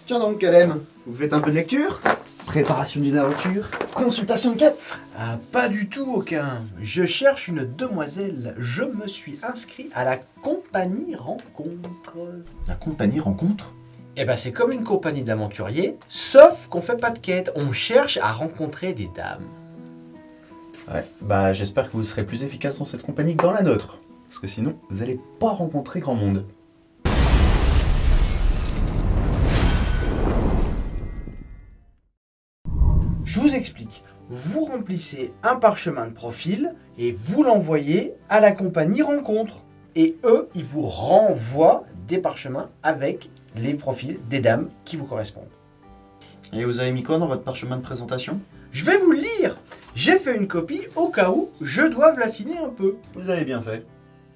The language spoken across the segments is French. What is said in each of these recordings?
Tiens donc, Calem, vous faites un peu de lecture? Préparation d'une aventure? Consultation de quête? Ah, pas du tout aucun. Je cherche une demoiselle. Je me suis inscrit à la compagnie rencontre. La compagnie rencontre? Eh ben c'est comme une compagnie d'aventuriers, sauf qu'on fait pas de quête. On cherche à rencontrer des dames. Ouais, bah j'espère que vous serez plus efficace dans cette compagnie que dans la nôtre. Parce que sinon, vous allez pas rencontrer grand monde. Je vous explique. Vous remplissez un parchemin de profil et vous l'envoyez à la compagnie rencontre. Et eux, ils vous renvoient des parchemins avec les profils des dames qui vous correspondent. Et vous avez mis quoi dans votre parchemin de présentation? Je vais vous le lire. J'ai fait une copie au cas où je doive l'affiner un peu. Vous avez bien fait.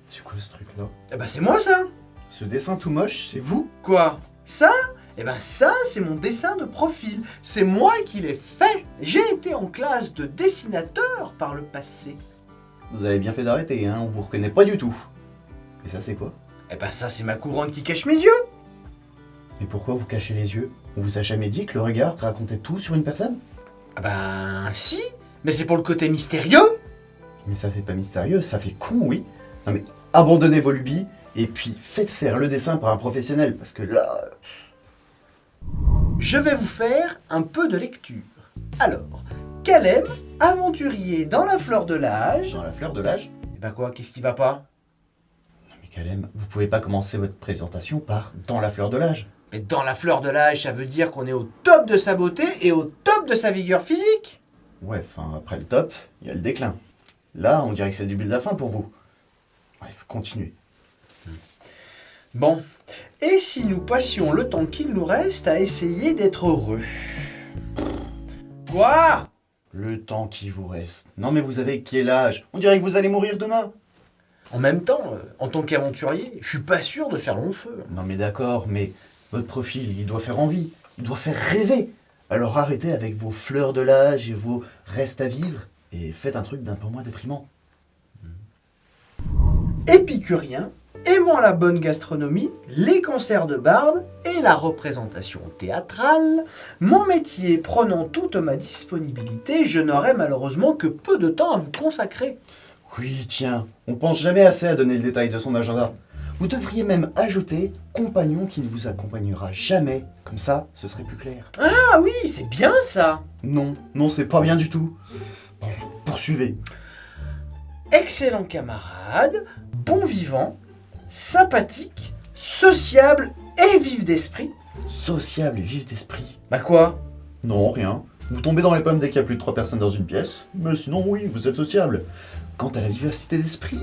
C'est quoi ce truc-là? Eh ben c'est moi ça. Ce dessin tout moche, c'est vous? Quoi? Ça? Eh ben ça, c'est mon dessin de profil. C'est moi qui l'ai fait. J'ai été en classe de dessinateur par le passé. Vous avez bien fait d'arrêter, hein, on vous reconnaît pas du tout. Et ça c'est quoi? Eh ben ça, c'est ma couronne qui cache mes yeux. Mais pourquoi vous cachez les yeux? On vous a jamais dit que le regard racontait tout sur une personne? Ah ben si, mais c'est pour le côté mystérieux. Mais ça fait pas mystérieux, ça fait con, oui. Non mais abandonnez vos lubies et puis faites faire le dessin par un professionnel parce que là... Je vais vous faire un peu de lecture. Alors, Calem, aventurier dans la fleur de l'âge. Dans la fleur de l'âge? Eh ben quoi, qu'est-ce qui va pas? Non mais Calem, vous pouvez pas commencer votre présentation par dans la fleur de l'âge. Mais dans la fleur de l'âge, ça veut dire qu'on est au top de sa beauté et au top de sa vigueur physique. Ouais, enfin après le top, il y a le déclin. Là, on dirait que c'est le début de la fin pour vous. Bref, continuez. Bon, et si nous passions le temps qu'il nous reste à essayer d'être heureux? Quoi? Le temps qui vous reste. Non mais vous avez quel âge? On dirait que vous allez mourir demain. En même temps, en tant qu'aventurier, je suis pas sûr de faire long feu. Non mais d'accord, mais votre profil, il doit faire envie, il doit faire rêver. Alors arrêtez avec vos fleurs de l'âge et vos restes à vivre et faites un truc d'un peu moins déprimant. Épicurien, aimant la bonne gastronomie, les concerts de barde et la représentation théâtrale, mon métier prenant toute ma disponibilité, je n'aurai malheureusement que peu de temps à vous consacrer. Oui, tiens, on pense jamais assez à donner le détail de son agenda. Vous devriez même ajouter compagnon qui ne vous accompagnera jamais. Comme ça, ce serait plus clair. Ah oui, c'est bien ça. Non, non, c'est pas bien du tout. Bon, poursuivez. Excellent camarade, bon vivant, sympathique, sociable et vif d'esprit. Sociable et vif d'esprit. Bah quoi? Non, rien. Vous tombez dans les pommes dès qu'il y a plus de 3 personnes dans une pièce. Mais sinon, oui, vous êtes sociable. Quant à la vivacité d'esprit...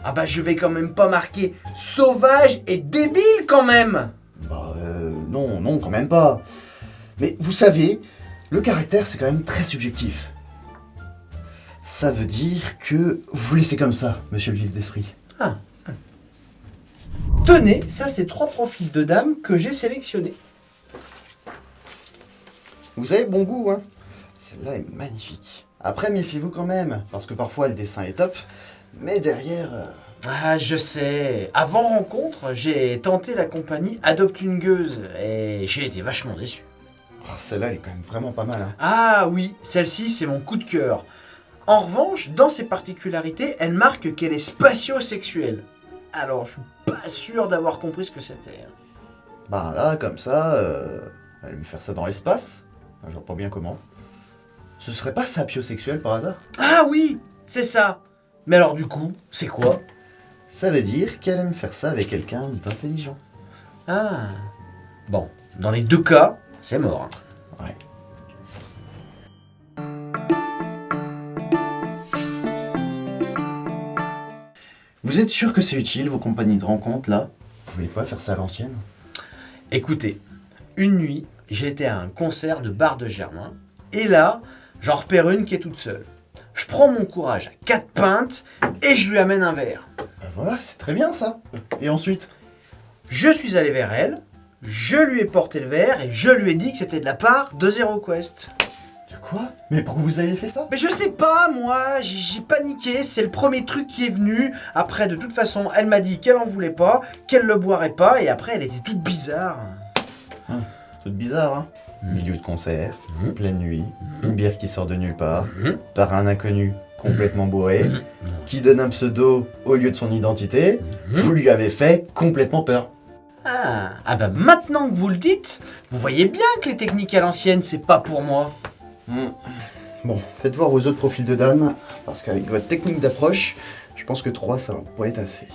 Ah bah je vais quand même pas marquer sauvage et débile quand même. Non, non, quand même pas. Mais vous savez, le caractère, c'est quand même très subjectif. Ça veut dire que vous laissez comme ça, monsieur le vif d'esprit. Ah. Tenez, ça c'est 3 profils de dames que j'ai sélectionnés. Vous avez bon goût, hein? Celle-là est magnifique. Après, méfiez-vous quand même, parce que parfois le dessin est top, mais derrière... Ah, je sais. Avant rencontre, j'ai tenté la compagnie Adopte une gueuse et j'ai été vachement déçu. Oh, celle-là, elle est quand même vraiment pas mal, hein. Ah oui, celle-ci c'est mon coup de cœur. En revanche, dans ses particularités, elle marque qu'elle est spatio-sexuelle. Alors, je suis pas sûr d'avoir compris ce que c'était. Bah là, comme ça, elle va me faire ça dans l'espace. Enfin, je vois pas bien comment. Ce serait pas sapiosexuel par hasard? Ah oui, c'est ça. Mais alors du coup, c'est quoi? Ça veut dire qu'elle aime faire ça avec quelqu'un d'intelligent. Ah. Bon, dans les deux cas, c'est mort. Ouais. Vous êtes sûr que c'est utile, vos compagnies de rencontre, là? Vous voulez pas faire ça à l'ancienne? Écoutez, une nuit, j'étais à un concert de Bar de Germain, et là, j'en repère une qui est toute seule. Je prends mon courage à 4 pintes, et je lui amène un verre. Ben voilà, c'est très bien ça. Et ensuite? Je suis allé vers elle, je lui ai porté le verre, et je lui ai dit que c'était de la part de Zero Quest. De quoi? Mais pourquoi vous avez fait ça? Mais je sais pas, moi, j'ai paniqué, c'est le premier truc qui est venu. Après, de toute façon, elle m'a dit qu'elle en voulait pas, qu'elle le boirait pas, et après, elle était toute bizarre. Toute bizarre, hein. Milieu de concert, pleine nuit, une bière qui sort de nulle part, par un inconnu complètement bourré, qui donne un pseudo au lieu de son identité. Vous lui avez fait complètement peur. Ah bah maintenant que vous le dites, vous voyez bien que les techniques à l'ancienne, c'est pas pour moi. Bon, faites voir vos autres profils de dames, parce qu'avec votre technique d'approche, je pense que 3, ça va pas être assez.